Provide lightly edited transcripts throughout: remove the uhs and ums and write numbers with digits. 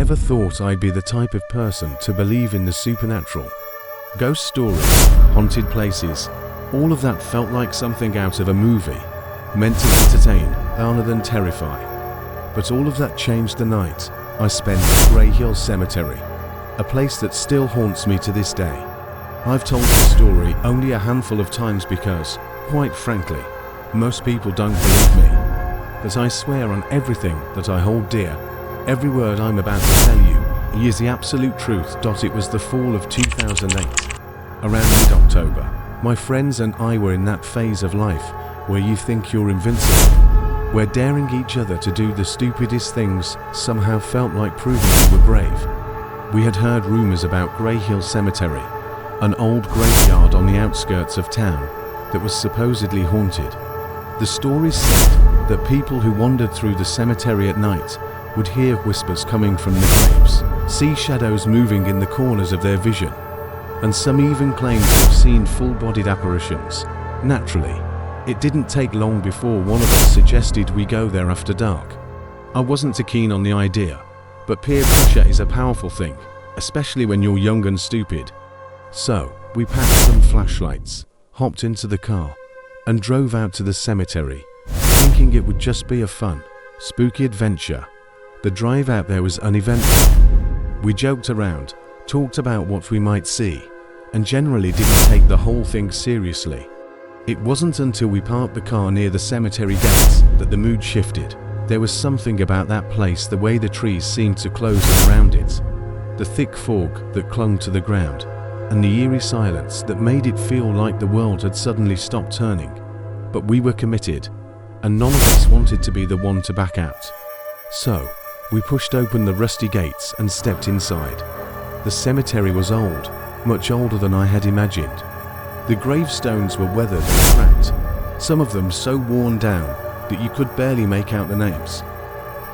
never thought I'd be the type of person to believe in the supernatural. Ghost stories, haunted places, all of that felt like something out of a movie, meant to entertain rather than terrify. But all of that changed the night I spent at Grey Hill Cemetery, a place that still haunts me to this day. I've told this story only a handful of times because, quite frankly, most people don't believe me. But I swear on everything that I hold dear, every word I'm about to tell you is the absolute truth. It was the fall of 2008. Around mid-October, my friends and I were in that phase of life where you think you're invincible, where daring each other to do the stupidest things somehow felt like proving you were brave. We had heard rumors about Grey Hill Cemetery, an old graveyard on the outskirts of town that was supposedly haunted. The stories said that people who wandered through the cemetery at night would hear whispers coming from the graves, see shadows moving in the corners of their vision, and some even claimed to have seen full-bodied apparitions. Naturally, it didn't take long before one of us suggested we go there after dark. I wasn't too keen on the idea, but peer pressure is a powerful thing, especially when you're young and stupid. So, we packed some flashlights, hopped into the car, and drove out to the cemetery, thinking it would just be a fun, spooky adventure. The drive out there was uneventful. We joked around, talked about what we might see, and generally didn't take the whole thing seriously. It wasn't until we parked the car near the cemetery gates that the mood shifted. There was something about that place, the way the trees seemed to close around it, the thick fog that clung to the ground, and the eerie silence that made it feel like the world had suddenly stopped turning. But we were committed, and none of us wanted to be the one to back out. So, we pushed open the rusty gates and stepped inside. The cemetery was old, much older than I had imagined. The gravestones were weathered and cracked, some of them so worn down that you could barely make out the names.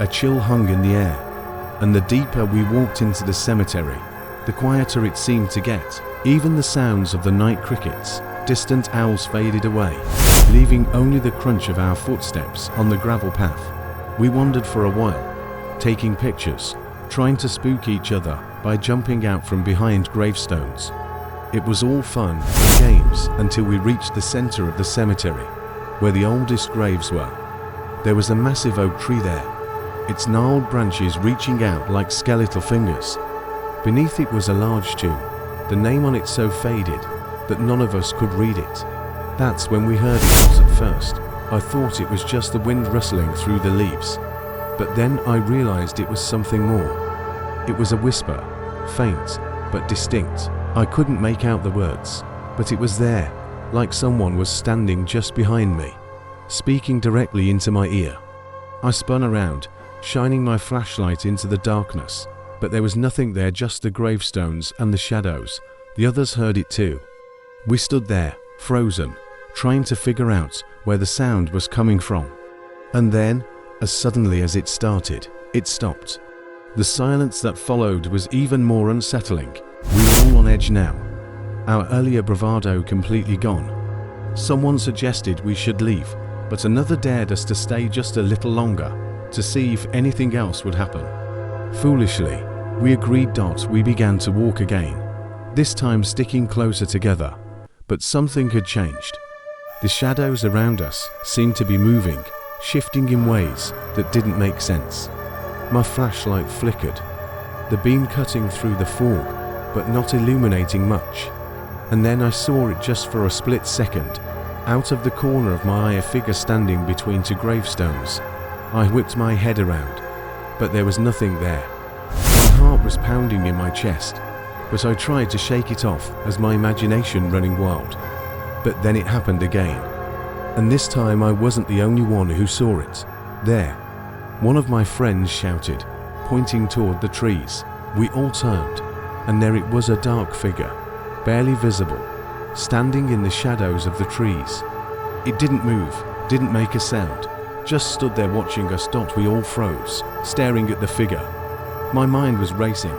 A chill hung in the air, and the deeper we walked into the cemetery, the quieter it seemed to get. Even the sounds of the night crickets, distant owls faded away, leaving only the crunch of our footsteps on the gravel path. We wandered for a while, taking pictures, trying to spook each other by jumping out from behind gravestones. It was all fun and games until we reached the center of the cemetery, where the oldest graves were. There was a massive oak tree there, its gnarled branches reaching out like skeletal fingers. Beneath it was a large tomb, the name on it so faded that none of us could read it. That's when we heard it was at first. I thought it was just the wind rustling through the leaves. But then I realized it was something more. It was a whisper, faint but distinct. I couldn't make out the words, but it was there, like someone was standing just behind me, speaking directly into my ear. I spun around, shining my flashlight into the darkness, but there was nothing there, just the gravestones and the shadows. The others heard it too. We stood there, frozen, trying to figure out where the sound was coming from. And then, as suddenly as it started, it stopped. The silence that followed was even more unsettling. We were all on edge now, our earlier bravado completely gone. Someone suggested we should leave, but another dared us to stay just a little longer, to see if anything else would happen. Foolishly, we agreed. We began to walk again, this time sticking closer together. But something had changed. The shadows around us seemed to be moving, shifting in ways that didn't make sense. My flashlight flickered, the beam cutting through the fog, but not illuminating much. And then I saw it just for a split second. Out of the corner of my eye, a figure standing between two gravestones. I whipped my head around, but there was nothing there. My heart was pounding in my chest, but I tried to shake it off as my imagination running wild. But then it happened again. And this time I wasn't the only one who saw it. There, one of my friends shouted, pointing toward the trees. We all turned, and there it was, a dark figure, barely visible, standing in the shadows of the trees. It didn't move, didn't make a sound, just stood there watching us. We all froze, staring at the figure. My mind was racing,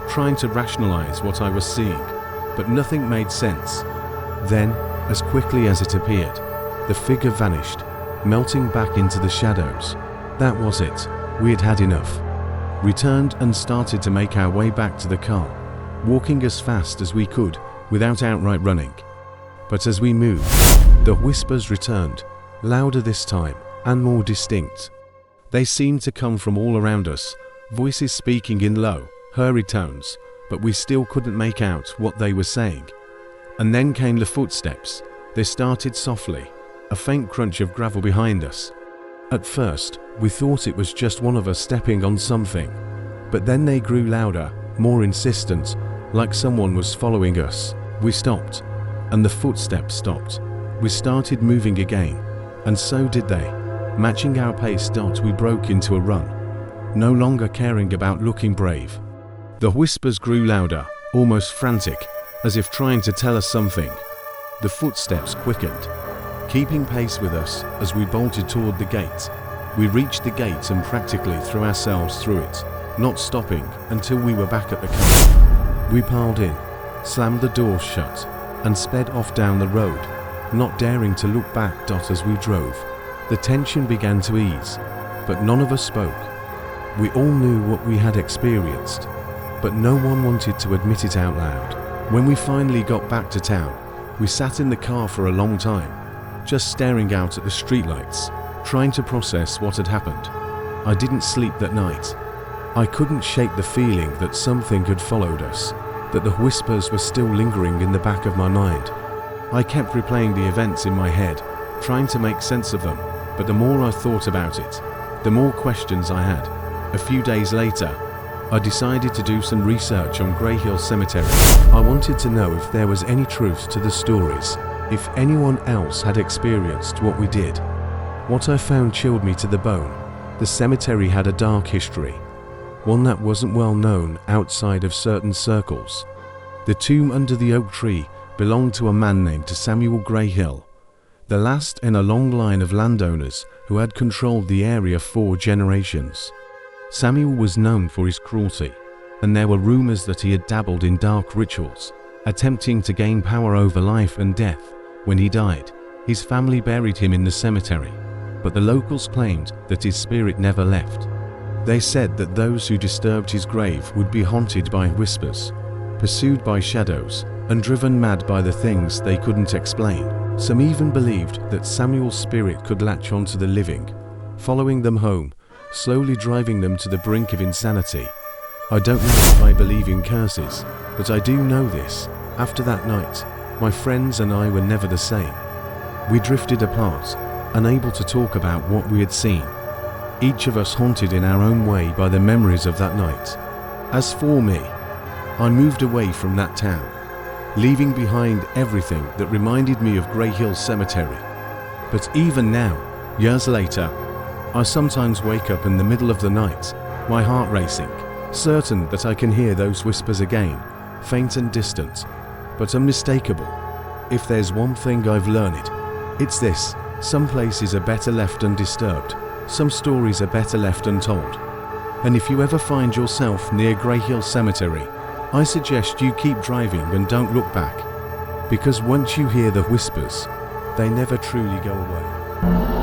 trying to rationalize what I was seeing, but nothing made sense. Then, as quickly as it appeared, the figure vanished, melting back into the shadows. That was it. We had had enough. We turned and started to make our way back to the car, walking as fast as we could without outright running. But as we moved, the whispers returned, louder this time and more distinct. They seemed to come from all around us, voices speaking in low, hurried tones, but we still couldn't make out what they were saying. And then came the footsteps. They started softly, a faint crunch of gravel behind us. At first, we thought it was just one of us stepping on something, but then they grew louder, more insistent, like someone was following us. We stopped, and the footsteps stopped. We started moving again, and so did they. Matching our pace, we broke into a run, no longer caring about looking brave. The whispers grew louder, almost frantic, as if trying to tell us something. The footsteps quickened, keeping pace with us as we bolted toward the gate. We reached the gate and practically threw ourselves through it, not stopping until we were back at the car. We piled in, slammed the doors shut, and sped off down the road, not daring to look back. As we drove, the tension began to ease, but none of us spoke. We all knew what we had experienced, but no one wanted to admit it out loud. When we finally got back to town, we sat in the car for a long time, just staring out at the streetlights, trying to process what had happened. I didn't sleep that night. I couldn't shake the feeling that something had followed us, that the whispers were still lingering in the back of my mind. I kept replaying the events in my head, trying to make sense of them, but the more I thought about it, the more questions I had. A few days later, I decided to do some research on Grey Hill Cemetery. I wanted to know if there was any truth to the stories, if anyone else had experienced what we did. What I found chilled me to the bone. The cemetery had a dark history, one that wasn't well known outside of certain circles. The tomb under the oak tree belonged to a man named Samuel Grey Hill, the last in a long line of landowners who had controlled the area for generations. Samuel was known for his cruelty, and there were rumors that he had dabbled in dark rituals, attempting to gain power over life and death. When he died, his family buried him in the cemetery, but the locals claimed that his spirit never left. They said that those who disturbed his grave would be haunted by whispers, pursued by shadows, and driven mad by the things they couldn't explain. Some even believed that Samuel's spirit could latch onto the living, following them home, slowly driving them to the brink of insanity. I don't know if I believe in curses, but I do know this: after that night, my friends and I were never the same. We drifted apart, unable to talk about what we had seen, each of us haunted in our own way by the memories of that night. As for me, I moved away from that town, leaving behind everything that reminded me of Grey Hill Cemetery. But even now, years later, I sometimes wake up in the middle of the night, my heart racing, certain that I can hear those whispers again, faint and distant, but unmistakable. If there's one thing I've learned, it's this: some places are better left undisturbed, some stories are better left untold. And if you ever find yourself near Grey Hill Cemetery, I suggest you keep driving and don't look back, because once you hear the whispers, they never truly go away.